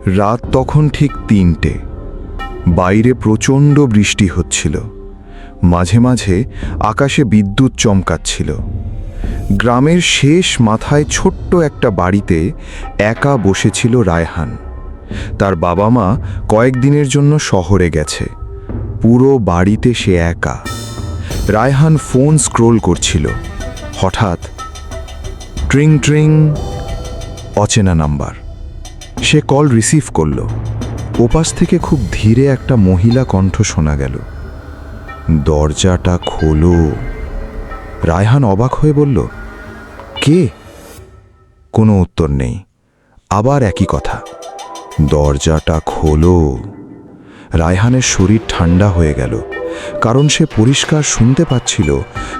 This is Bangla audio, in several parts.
রাত তখন ঠিক ৩টে। বাইরে প্রচণ্ড বৃষ্টি হচ্ছিল। মাঝে মাঝে আকাশে বিদ্যুৎ চমকাচ্ছিল। গ্রামের শেষ মাথায় ছোট্ট একটা বাড়িতে একা বসেছিল রায়হান। তার বাবা মা কয়েকদিনের জন্য শহরে গেছে। পুরো বাড়িতে সে একা। রায়হান ফোন স্ক্রোল করছিল। হঠাৎ ট্রিং ট্রিং, অচেনা নাম্বার। সে কল রিসিভ করল। ওপাশ থেকে খুব ধীরে একটা মহিলা কণ্ঠ শোনা গেল, দরজাটা খোলো। রায়হান অবাক হয়ে বলল, কে? কোনো উত্তর নেই। আবার একই কথা, দরজাটা খোলো। রায়হানের শরীর ঠান্ডা হয়ে গেল, কারণ সে পরিষ্কার শুনতে পাচ্ছিল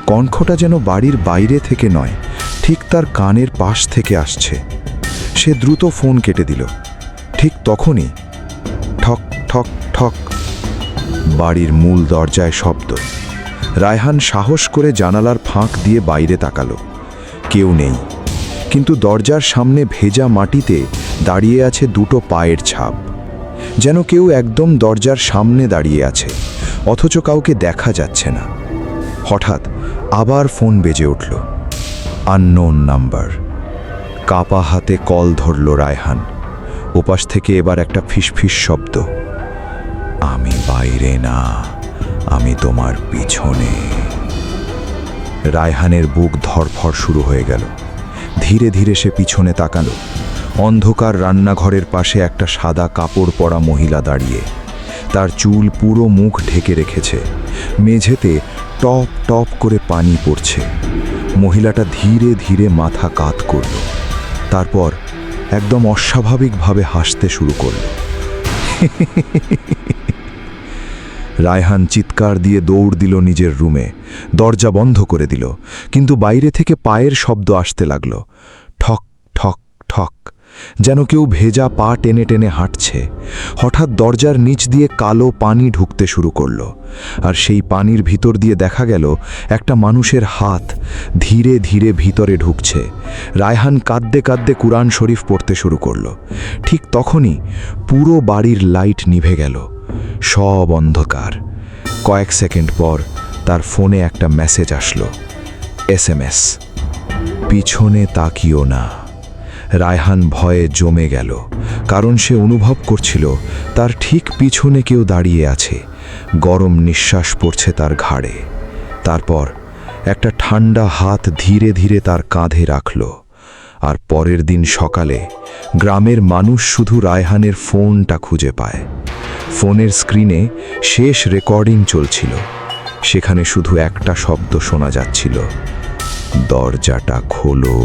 কণ্ঠটা যেন বাড়ির বাইরে থেকে নয়, ঠিক তার কানের পাশ থেকে আসছে। সে দ্রুত ফোন কেটে দিল। ঠিক তখনই ঠক ঠক ঠক, বাড়ির মূল দরজায় শব্দ। রায়হান সাহস করে জানালার ফাঁক দিয়ে বাইরে তাকালো। কেউ নেই, কিন্তু দরজার সামনে ভেজা মাটিতে দাঁড়িয়ে আছে দুটো পায়ের ছাপ। যেন কেউ একদম দরজার সামনে দাঁড়িয়ে আছে, অথচ কাউকে দেখা যাচ্ছে না। হঠাৎ আবার ফোন বেজে উঠল। Unknown number. কাপা হাতে কল ধরল রায়হান। ওপাশ থেকে এবার একটা ফিসফিস শব্দ, আমি বাইরে না, আমি তোমার পিছনে। রায়হানের বুক ধড়ফড় শুরু হয়ে গেল। ধীরে ধীরে সে পিছনে তাকালো। অন্ধকার রান্নাঘরের পাশে একটা সাদা কাপড় পরা মহিলা দাঁড়িয়ে। তার চুল পুরো মুখ ঢেকে রেখেছে। মেঝেতে টপ টপ করে পানি পড়ছে। মহিলাটা ধীরে ধীরে মাথা কাত করল। তারপর একদম অস্বাভাবিকভাবে হাসতে শুরু করল। রায়হান চিৎকার দিয়ে দৌড় দিল নিজের রুমে। দরজা বন্ধ করে দিল, কিন্তু বাইরে থেকে পায়ের শব্দ আসতে লাগল। ঠক ঠক ঠক, যেন কেউ ভেজা পা টেনে টেনে হাঁটছে। হঠাৎ দরজার নিচ দিয়ে কালো পানি ঢুকতে শুরু করল, আর সেই পানির ভিতর দিয়ে দেখা গেল একটা মানুষের হাত ধীরে ধীরে ভিতরে ঢুকছে। রায়হান কাঁদতে কাঁদতে কুরআন শরীফ পড়তে শুরু করল। ঠিক তখনই পুরো বাড়ির লাইট নিভে গেল। সব অন্ধকার। কয়েক সেকেন্ড পর তার ফোনে একটা মেসেজ আসলো, SMS, পিছনে তাকিও না। রায়হান ভয়ে জমে গেল, কারণ সে অনুভব করছিল তার ঠিক পিছনে কেউ দাঁড়িয়ে আছে। গরম নিঃশ্বাস পড়ছে তার ঘাড়ে। তারপর একটা ঠান্ডা হাত ধীরে ধীরে তার কাঁধে রাখল। আর পরের দিন সকালে গ্রামের মানুষ শুধু রায়হানের ফোনটা খুঁজে পায়। ফোনের স্ক্রিনে শেষ রেকর্ডিং চলছিল। সেখানে শুধু একটা শব্দ শোনা যাচ্ছিল, দরজাটা খোলো।